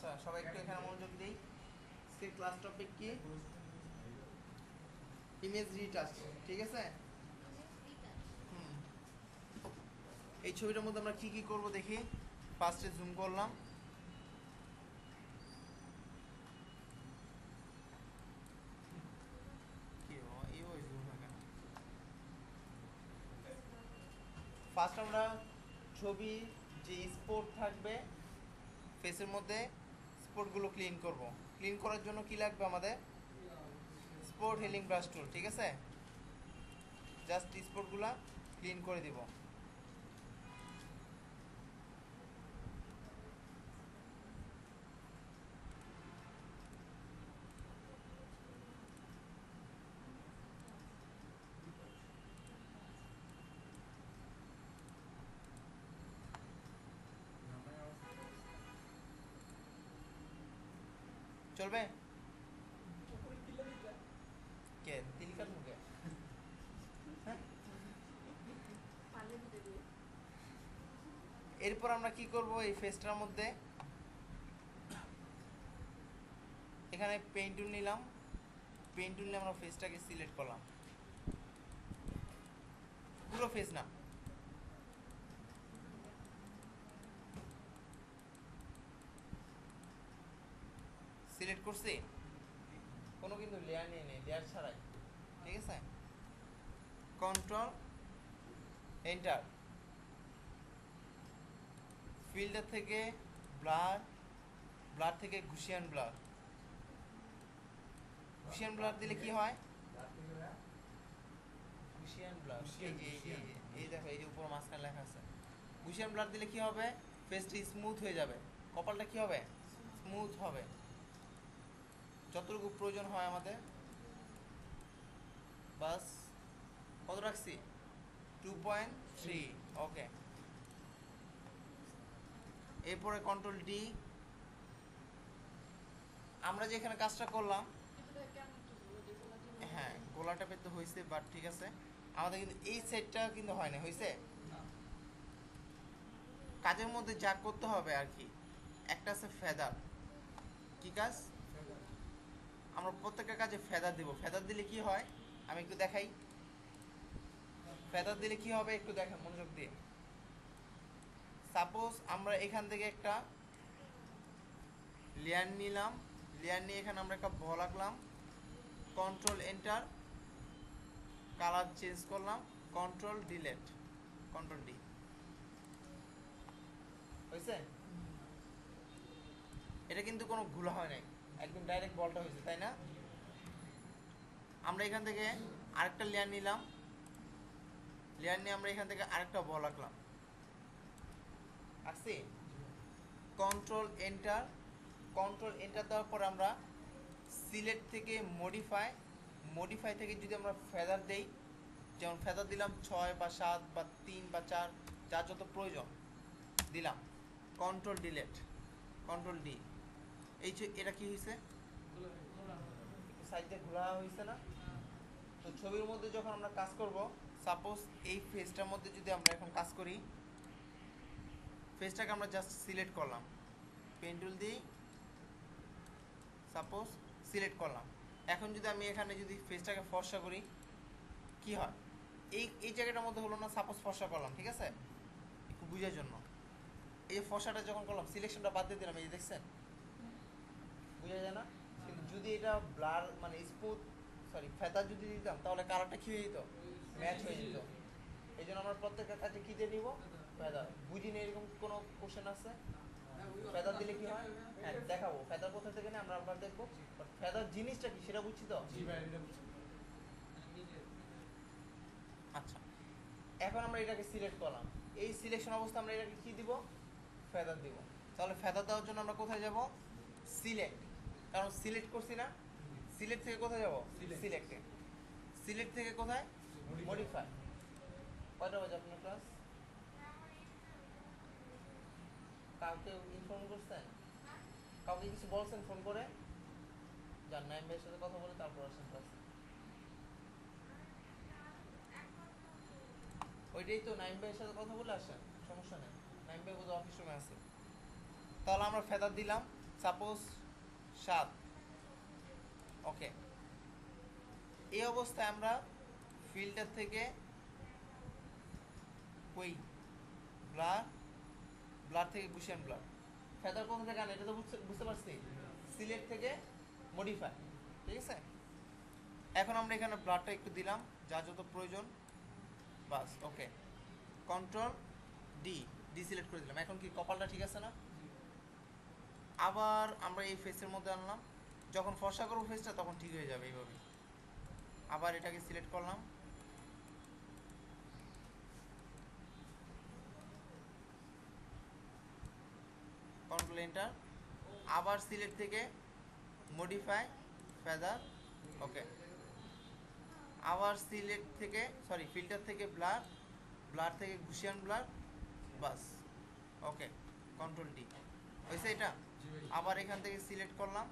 আচ্ছা সবাই একটু এখানে মনোযোগ দিই। আজকের ক্লাস টপিক কি? ইমেজ রিটাচ, ঠিক আছে? হুম, এই ছবিটার মধ্যে আমরা কি কি করব দেখি। ফার্স্টে জুম করলাম। ফার্স্ট আমরা ছবি যে স্পট থাকবে ফেসের মধ্যে, স্পটগুলো ক্লিন করব। ক্লিন করার জন্য কি লাগবে আমাদের? স্পট হিলিং ব্রাশ টুল, ঠিক আছে? জাস্ট স্পটগুলা ক্লিন করে দিব। চলবে? কে তিলকার মুখে? এরপর আমরা কি করব, এই ফেসটার মধ্যে এখানে পেইন্ট টুল নিলাম। পেইন্ট টুল নিয়ে আমরা ফেসটাকে সিলেক্ট করলাম, পুরো ফেস না। সিলেক্ট করছি, কোনো কিন্তু লেয়ার নিয়ে নেই, লেয়ার ছাড়াই, ঠিক আছে? Control enter. ফিল্টার থেকে ব্লার, ব্লার থেকে গুশিয়ান ব্লার। গুশিয়ান ব্লার দিলে কি হয়? গুশিয়ান ব্লার, এই দেখো, এই যে উপর মাঝখানে লেখা আছে। গুশিয়ান ব্লার দিলে কি হবে? ফেসটি স্মুথ হয়ে যাবে, কপালটা কি হবে? স্মুথ হবে। যতটুকু প্রয়োজন হয় আমাদের, বাস। কত রাখছি? 2.3, ওকে। এরপরে কন্ট্রোল ডি। আমরা যে এখানে কাজটা করলাম, হ্যাঁ গোলাটা পেতে হয়েছে, বাট ঠিক আছে। আমাদের কিন্তু এই সেটটা কিন্তু হয় না, হয়েছে? কাজের মধ্যে যা করতে হবে আর কি, একটা আছে ফেদার। কি কাজ? আমরা প্রত্যেকটা কাজে ফেদার দিব। ফেদার দিলে কি হয় আমি একটু দেখাই। ফেদার দিলে কি হবে একটু দেখেন মনোযোগ দিয়ে। সাপোজ আমরা এখান থেকে একটা লেয়ার নিলাম, লেয়ার নিয়ে এখানে আমরা একটা বল আঁকলাম। কন্ট্রোল এন্টার, কালার চেঞ্জ করলাম, কন্ট্রোল ডিলেট, কন্ট্রোল ডি। হয়েছে? এটা কিন্তু কোনো ভুল হয় নাই, একদম ডাইরেক্ট বলটা হয়েছে, তাই না? আমরা এখান থেকে আরেকটা লেয়ার নিলাম, লেয়ার নিয়ে আমরা এখান থেকে আরেকটা বল আঁকলাম। আঁকছি। কন্ট্রোল এন্টার, কন্ট্রোল এন্টার দেওয়ার পর আমরা সিলেক্ট থেকে মডিফাই, মডিফাই থেকে যদি আমরা ফেদার দেই, যেমন ফেদার দিলাম 6 বা 7 বা 3 বা 4, যার যত প্রয়োজন দিলাম। Control delete, control D. এই যে এটা কি হয়েছে, সাইডে ঘোরা হয়েছে না? তো ছবির মধ্যে যখন আমরা কাজ করব, সাপোজ এই ফেসটার মধ্যে যদি আমরা এখন কাজ করি, ফেসটাকে আমরা জাস্ট সিলেক্ট করলাম, পেন টুল দিই, সাপোজ সিলেক্ট করলাম। এখন যদি আমি এখানে যদি ফেসটাকে ফর্সা করি, কি হয়? এই জায়গাটার মধ্যে হলো না, সাপোজ ফর্সা করলাম, ঠিক আছে? একটু বুঝার জন্য, এই ফর্সাটা যখন করলাম, সিলেকশনটা বাদ দিয়ে দিলাম, এই যে দেখছেন, বুঝা যায় না? কিন্তু যদি এটা ব্লার মানে স্মুথ, সরি ফেদার যদি দিতাম, তাহলে কালারটা কি হয়ে যেত? ম্যাচ হয়ে যেত। এই জন্য আমরা প্রত্যেকটা কাজে কি দিয়ে নিব? ফেদার। বুঝিনি এরকম কোনো কোশ্চেন আছে? ফেদার দিলে কি হয়? হ্যাঁ দেখাবো ফেদার কোথা থেকে নেই আমরা আবার দেখবো। বাট ফেদার জিনিসটা কি সেটা বুঝছি তো? আচ্ছা, এখন আমরা এটাকে সিলেক্ট করলাম। এই সিলেকশন অবস্থা আমরা এটাকে কি দিব? ফেদার দিব। তাহলে ফেদার দেওয়ার জন্য আমরা কোথায় যাব? সিলেক্ট, কারণ সিলেক্ট করছি না। সিলেক্ট থেকে কোথায় যাব? সিলেক্টে। সিলেক্ট থেকে কোথায়? মডিফাই। কয়টা বাজে আপনার ক্লাস? কাউকে ইনফর্ম করছেন? কাউকে কিছু বলছেন ফোন করে? যার নাইম ভাইয়ের সাথে কথা বলে তারপর আসেন ক্লাস। ওইটাই তো, নাইম ভাইয়ের সাথে কথা বলে আসেন, সমস্যা নেই। নাইম ভাই বোধহয় অফিস রুমে আছে। তাহলে আমরা ফেদার দিলাম, সাপোজ 7। ওকে, এই অবস্থায় আমরা ফিল্টার থেকে ওই ব্লার, ব্লার থেকে গুশিয়ান ব্লার, ফেদার কোথা থেকে আনে এটা তো বুঝতে পারছি, সিলেক্ট থেকে মডিফাই, ঠিক আছে। এখন আমরা এখানে ব্লারটা একটু দিলাম যা যত প্রয়োজন, বাস। ওকে, কন্ট্রোল ডি, সিলেক্ট করে দিলাম। এখন কি কপালটা ঠিক আছে না? আবার আমরা এই ফেসের মধ্যে আনলাম, যখন ফর্সা করবো ফেসটা তখন ঠিক হয়ে যাবে এইভাবে। আবার এটাকে সিলেক্ট করলাম, কন্ট্রোল এন্টার, আবার সিলেক্ট থেকে মডিফাই ফেদার। ওকে, আবার সিলেক্ট থেকে ফিল্টার থেকে ব্লার, ব্লার থেকে গুশিয়ান ব্লার, বাস। ওকে, কন্ট্রোল ডি হয়েছে এটা। আবার এখান থেকে সিলেক্ট করলাম,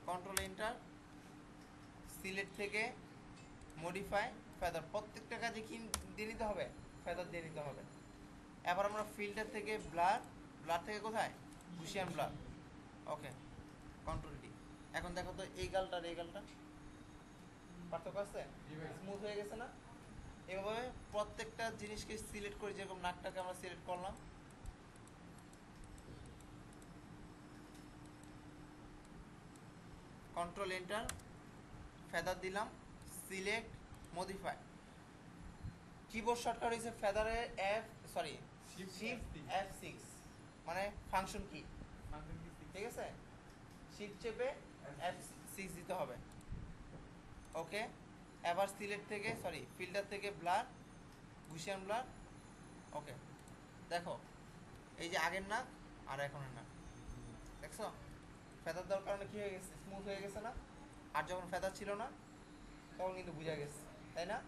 কন্ট্রোল এন্টার, সিলেক্ট থেকে মডিফাই ফেদার। প্রত্যেকটা কাজে কি দিয়ে নিতে হবে? ফেদার দিয়ে নিতে হবে। এবার আমরা ফিল্টার থেকে ব্লার, ব্লার থেকে কোথায়? গুশিয়ান ব্লার। Okay, control D. এখন দেখো তো এই গালটা আর এই গালটা পার্থক্য আছে? স্মুথ হয়ে গেছে না? এভাবে প্রত্যেকটা জিনিসকে সিলেক্ট করে, যেরকম নাকটাকে আমরা সিলেক্ট করলাম, কন্ট্রোল এন্টার, ফেদার দিলাম, সিলেক্ট মডিফাই। কিবোর্ড শর্টকাট হয়েছে ফেদারের শিফট F6, মানে ফাংশন কি, ঠিক আছে? শিফট চেপে F6 দিতে হবে। ওকে, এবার সিলেক্ট থেকে ফিল্টার থেকে ব্লার, গুশিয়ান ব্লার। ওকে, দেখো এই যে আগের নাক আর এখনের নাক, দেখছো? ফেদার দেওয়ার কারণে কি হয়ে গেছে? স্মুথ হয়ে গেছে না? আর যখন ফেদার ছিল না তখন কিন্তু বোঝা গেছে, তাই না?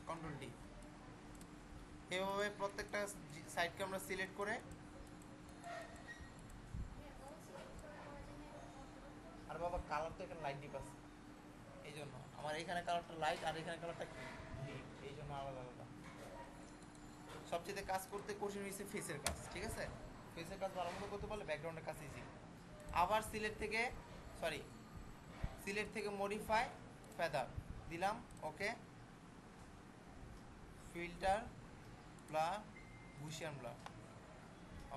Control D. এভাবে প্রত্যেকটা সাইডকে আমরা সিলেক্ট করে, আর বাবা কালার তো এখানে লাইট ডিপ আছে, এই জন্য আমার এখানে কালারটা লাইট আর এখানে কালারটা ডিপ, এই জন্য আলাদা আলাদা। সবচেয়ে কাজ করতে কঠিন হয়েছে ফেসের কাজ, ঠিক আছে? ফেসের কাজ ভালো মতো করতে পারলে ব্যাকগ্রাউন্ডের কাজ ইজি। আবার সিলেক্ট থেকে মডিফাই ফেদার দিলাম। Okay, filter blur, gaussian blur.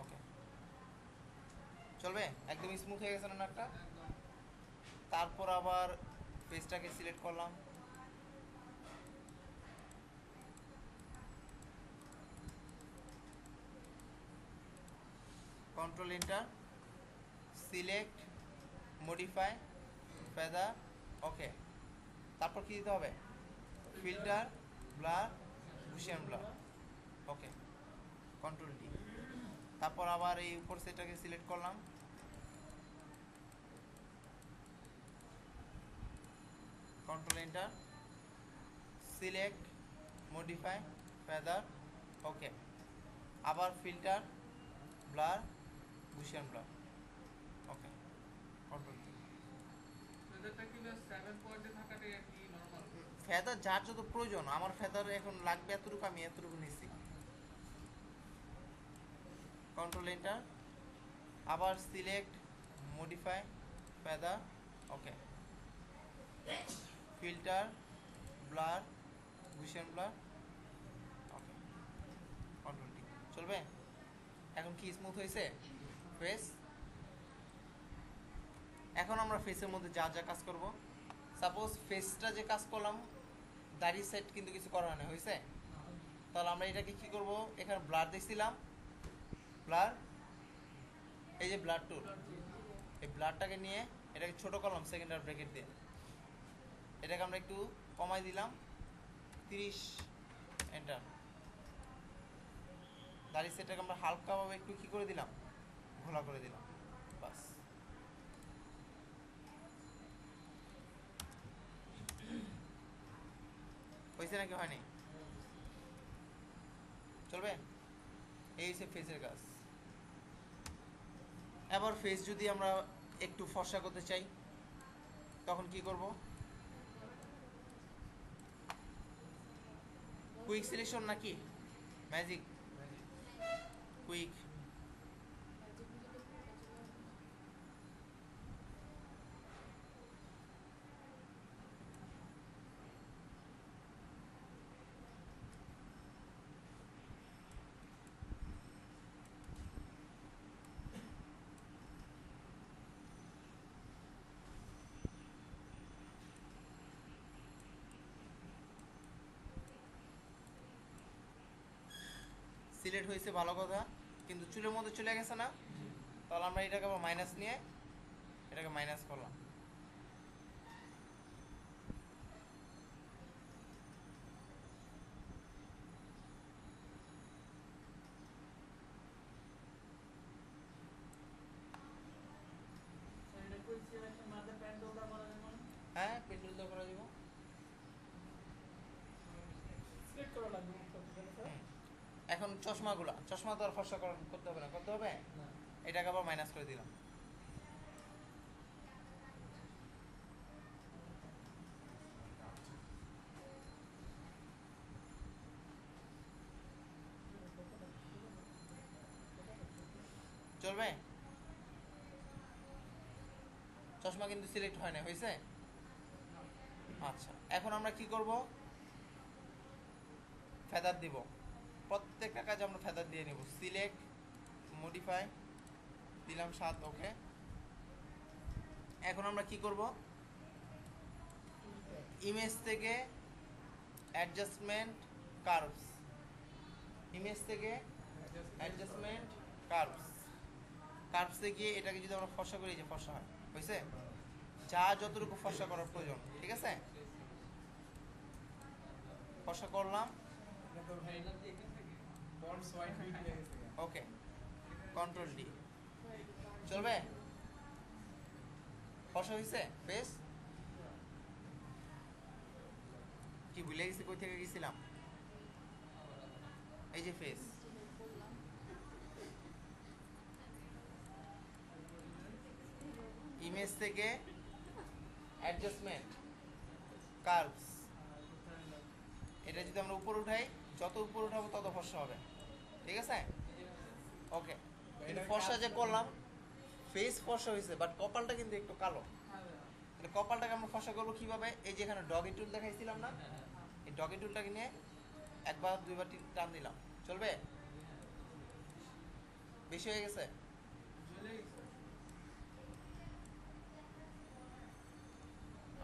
Okay, চলবে? একদম স্মুথ হয়ে গেছে না নাকটা? তারপর আবার ফেসটাকে সিলেক্ট করলাম, control enter, select modify feather. Okay, তারপর কি দিতে হবে? Filter blur, gaussian blur. Okay, control D. তারপর আবার এই উপর সেটাকে সিলেক্ট করলাম, control enter, select modify feather. Okay, আবার filter blur, gaussian blur. Okay, control D. Feather যার যত প্রয়োজন, আমার ফেদার এখন লাগবে এতটুকু, আমি এতটুকু নিচ্ছি। কন্ট্রোল এন্টার, আবার সিলেক্ট মডিফাই ফেদার। ওকে, filter blur, gaussian blur. Okay, control D. চলবে? এখন কি স্মুথ হয়েছে ফেস? এখন আমরা ফেসের মধ্যে যা যা কাজ করব, সাপোজ ফেসটা যে কাজ করলাম, দাড়ি সেট কিন্তু কিছু করার নেই, হয়েছে? তাহলে আমরা এটাকে কি করব? এখানে ব্লার দিয়েছিলাম, ব্লার, এই যে ব্লার টুল, এই ব্লারটাকে নিয়ে এটাকে ছোট করলাম সেকেন্ডার ব্র্যাকেট দিয়ে, এটাকে আমরা একটু কমাই দিলাম 30, এন্টার। দাড়ি সেটটাকে আমরা হালকাভাবে একটু কি করে দিলাম? ঘোলা করে দিলাম, বাস। হয়েছে নাকি হয়নি? চলবে? এই হচ্ছে ফেসের কাজ। এবার ফেস যদি আমরা একটু ফর্সা করতে চাই তখন কি করব? কুইক সিলেকশন নাকি ম্যাজিক? কুইক। সিলেক্ট হয়েছে ভালো কথা, কিন্তু চুলের মধ্যে চলে গেছে না? তাহলে আমরা এটাকে আবার মাইনাস নিয়ে এটাকে মাইনাস করলাম। হ্যাঁ, পেন্ডুল তো করা যাব। এখন চশমা তো আর ফর্সা করতে হবে না, করতে হবে? এটাকে আবার মাইনাস করে দিলাম। চলবে? চশমা কিন্তু সিলেক্ট হয় না, হয়েছে? আচ্ছা, এখন আমরা কি করব? ফেদার দিব। প্রত্যেকটা কাজ আমরা ফেদার দিয়ে নিব। সিলেক্ট, মডিফাই দিলাম 7, ওকে। এখন আমরা কি করব? ইমেজ থেকে অ্যাডজাস্টমেন্ট কার্ভস, ইমেজ থেকে অ্যাডজাস্টমেন্ট কার্ভসে গিয়ে এটাকে যদি আমরা ফর্সা করি, যে ফর্সা হয়, হয়েছে? যা যতটুকু ফর্সা করার প্রয়োজন, ঠিক আছে? ফর্সা করলাম, ওকে, কন্ট্রোল ডি। চলবে? ফর্সা হয়েছে বেশ। কি ভুলে গেছি, কই থেকে গেছিলাম? এই যে ফেস, ইমেজ থেকে অ্যাডজাস্টমেন্ট কার্ভস, এটা যদি আমরা উপর উঠাই, যত উপর উঠাবো তত ফর্সা হবে, ঠিক আছে? ওকে, কিন্তু ফর্সা যে করলাম, ফেস ফর্সা হয়েছে, বাট কপালটা কিন্তু একটু কালো। কপালটাকে আমরা ফর্সা করবো কিভাবে? এই যে এখানে ডগি টুল দেখাইছিলাম না, এই ডগি টুলটাকে নিয়ে একবার দুইবার টান দিলাম, চলবে? বেশি হয়ে গেছে?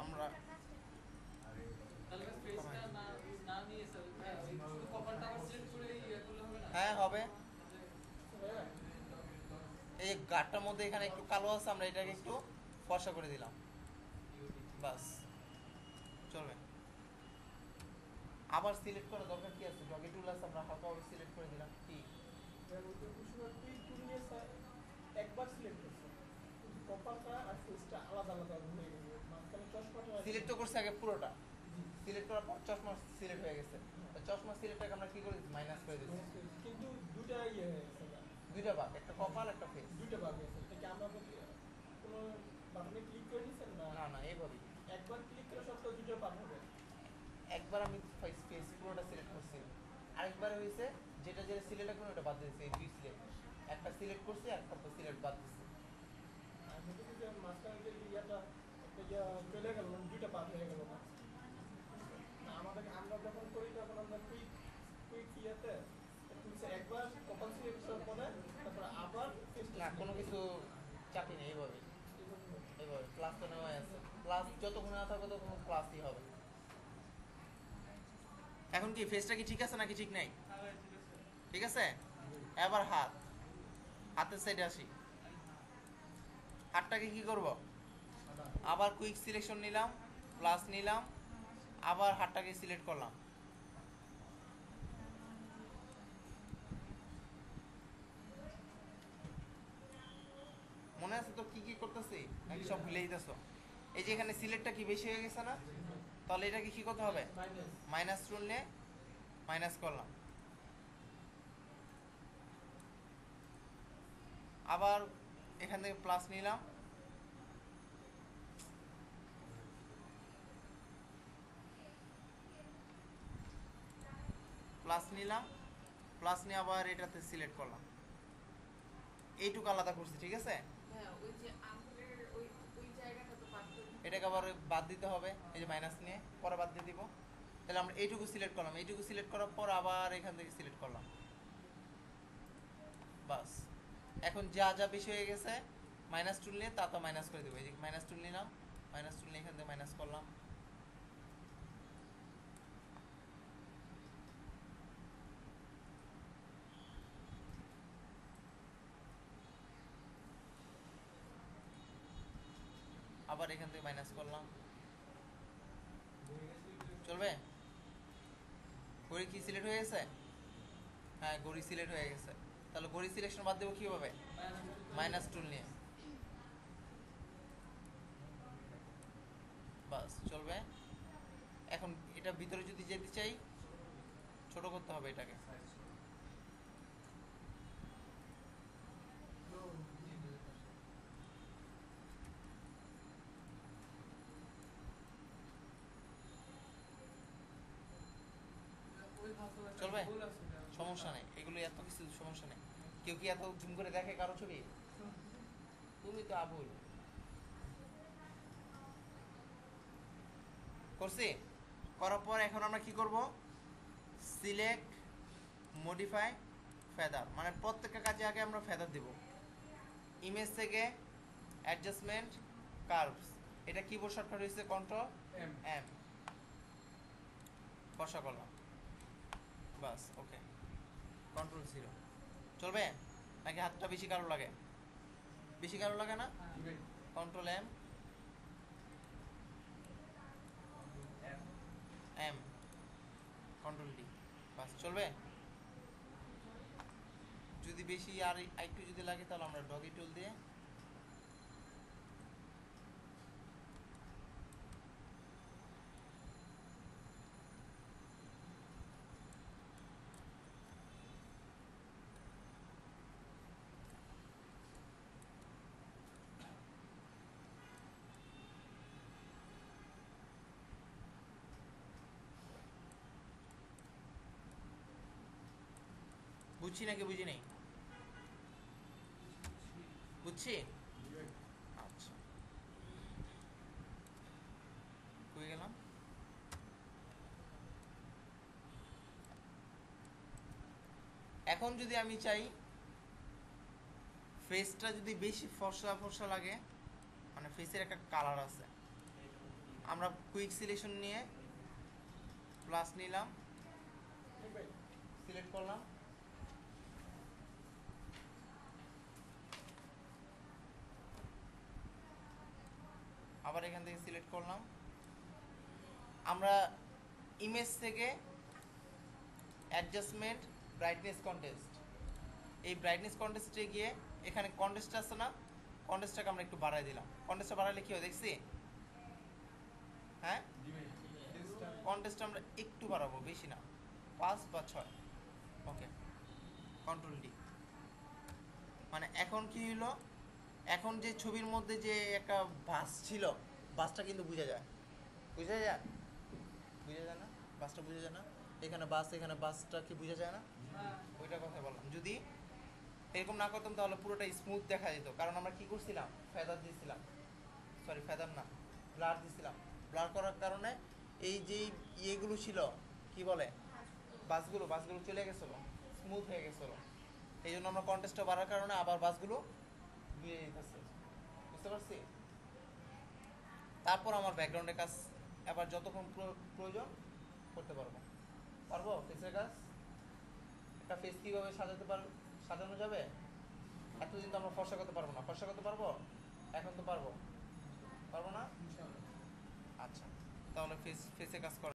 আমরা হ্যাঁ হবে। এই গাঢ়টার মধ্যে এখানে একটু কালো আছে, আমরা এটাকে একটু ফর্সা করে দিলাম, বাস, চলবে। আবার সিলেক্ট করা দরকার কি আছে? ডগি টুল আছে, আমরা হালকাভাবে সিলেক্ট করে দিলাম। কি একবার সিলেক্ট করছে, কপালটা আর ফেসটা আলাদা আলাদা হয়ে গেছে, মাঝখানে চশমাটা সিলেক্ট তো করছে আগে পুরোটা, সিলেক্ট করার পর চশমা সিলেক্ট হয়ে গেছে। চশমা সিলেক্টটাকে আমরা কি করে দিচ্ছি? মাইনাস করে দিচ্ছি। কিন্তু দুটা ইয়ে হয়ে গেছে, দুইটা ভাগ, একটা কপাল একটা ফেস। দুইটা ভাগ হয়েছে। এটা কি আমরা কোনো বাটনে ক্লিক করে নিছেন না? না না, এইভাবেই একবার ক্লিক করে সত্ত্বেও দুটো ভাগ হবে। একবার আমি ফেস পুরোটা সিলেক্ট করছি, আরেকবার হয়েছে যেটা যেটা সিলেক্ট করুন ওটা বাদ দিয়েছি। এই দুই সিলেক্ট, একটা সিলেক্ট করছি আর একটা সিলেক্ট বাদ দিচ্ছি। আর যদি যে মাঝখানে যে ইয়াটা একটা ইয়া চলে গেল, মানে দুইটা ভাগ হয়ে গেল না। আমাদের আমরা যখন করি তখন আমরা কুইক ইয়াতে একবার কপাল সিলেক্ট করার পরে তারপর আবার না, কোনো কিছু চাপি নেই, এইভাবে এইভাবে প্লাস তো নেওয়াই আছে। প্লাস যতক্ষণ না থাকবে ততক্ষণ প্লাসই হবে। এখন কি ফেসটা কি ঠিক আছে নাকি ঠিক নাই? ঠিক আছে। এবার হাতের সাইডে আসি। হাতটাকে কি করব? আবার কুইক সিলেকশন নিলাম, প্লাস নিলাম, আবার হাতটাকে সিলেক্ট করলাম। মনে আছে তো কি কি করতেছি নাকি সব ভুলে যেতেছো? এই যে এখানে সিলেক্টটা কি বেশি হয়ে গেছে না? তাহলে এটাকে কি করতে হবে? মাইনাস রুল নিয়ে মাইনাস করলাম, আবার এখান থেকে প্লাস নিলাম, প্লাস নিলাম, প্লাস নিয়ে আবার এটাতে সিলেক্ট করলাম, এইটুকু আলাদা করছি, ঠিক আছে। হ্যাঁ ওই যে আঙ্গুলের ওই ওই জায়গাটা তো বাদ করে দিতে এটাকে আবার বাদ দিতে হবে, এই যে মাইনাস নিয়ে পরে বাদ দিয়ে দিব। তাহলে আমরা এইটুকু সিলেক্ট করলাম, এইটুকু সিলেক্ট করার পর আবার এখান থেকে সিলেক্ট করলাম, বাস। এখন যা যা বেশি হয়ে গেছে মাইনাস টুল নিয়ে তা তো মাইনাস করে দেবো। এই যে মাইনাস টুল নিলাম, মাইনাস টুল নিয়ে এখান থেকে মাইনাস করলাম, আবার এখান থেকে মাইনাস করলাম, চলবে। গড়ি কি সিলেক্ট হয়ে গেছে? হ্যাঁ গড়ি সিলেক্ট হয়ে গেছে। তাহলে গড়ি সিলেকশন বাদ দেবো কীভাবে? মাইনাস টুল নিয়ে, বাস চলবে। এখন এটা ভিতরে যদি যেতে চাই ছোট করতে হবে এটাকে, চলবে, সমস্যা নেই, এগুলো এত কিছু সমস্যা নেই। কেউ কি এত জুম করে দেখে কারো ছবি? তুমি তো আবুল করছি। করার পর এখন আমরা কি করব? সিলেক্ট, মডিফাই, ফেদার, মানে প্রত্যেকটা কাজে আগে আমরা ফেদার দেব। ইমেজ থেকে অ্যাডজাস্টমেন্ট, কার্ভস, এটা কিবোর্ড শর্টকাট হয়েছে কন্ট্রোল এম, বসা করলাম, বাস ওকে। কন্ট্রোল 0, চলবে নাকি হাতটা বেশি কালো লাগে? বেশি কালো লাগে না? Control M, M, control D, বাস চলবে। যদি বেশি আর একটু যদি লাগে তাহলে আমরা ডগি টুল দিয়ে বুঝছি নাকি বুঝি নেই? বুঝছি, আচ্ছা হয়ে গেলাম। এখন যদি আমি চাই ফেসটা যদি বেশি ফর্সা ফর্সা লাগে, মানে ফেসের একটা কালার আছে, আমরা কুইক সিলেকশন নিয়ে প্লাস নিলাম, সিলেক্ট করলাম, আবার এখান থেকে সিলেক্ট করলাম, আমরা ইমেজ থেকে অ্যাডজাস্টমেন্ট, ব্রাইটনেস কন্টেস্ট, এই ব্রাইটনেস কন্টেস্টে গিয়ে এখানে কন্টেস্ট আছে না, কন্টেস্টটাকে আমরা একটু বাড়াই দিলাম। কন্টেস্টটা বাড়ালে কি হয় দেখছি? হ্যাঁ কন্টেস্ট আমরা একটু বাড়াবো, বেশি না, 5 বা 6, ওকে। কন্ট্রোল ডি, মানে এখন কি হলো, এখন যে ছবির মধ্যে যে একটা বাস ছিল, বাসটা কিন্তু বোঝা যায়, বোঝা যায়, বোঝা যায় না? বাসটা বোঝা যায় না? এখানে বাস, এখানে বাসটা কি বোঝা যায় না? ওইটার কথা বললাম। যদি এরকম না করতাম তাহলে পুরোটা স্মুথ দেখা যেত, কারণ আমরা কি করছিলাম? ফেদার দিয়েছিলাম, সরি ফেদার না, ব্লার দিয়েছিলাম। ব্লার করার কারণে এই যে ইয়েগুলো ছিল, কি বলে, বাসগুলো চলে গেছিলো, স্মুথ হয়ে গেছিলো। এই জন্য আমরা কন্টেস্টটা বাড়ার কারণে আবার বাসগুলো দিয়ে যেতেছে, বুঝতে পারছি? তারপর আমার ব্যাকগ্রাউন্ডের কাজ আবার যতক্ষণ প্রয়োজন করতে পারবো। পারবো ফেসের কাজ, একটা ফেস কীভাবে সাজানো যাবে, এতদিন তো আমরা ফর্সা করতে পারবো না। ফর্সা করতে পারবো? এখন তো পারবো, পারবো না? আচ্ছা, তাহলে ফেসে কাজ করা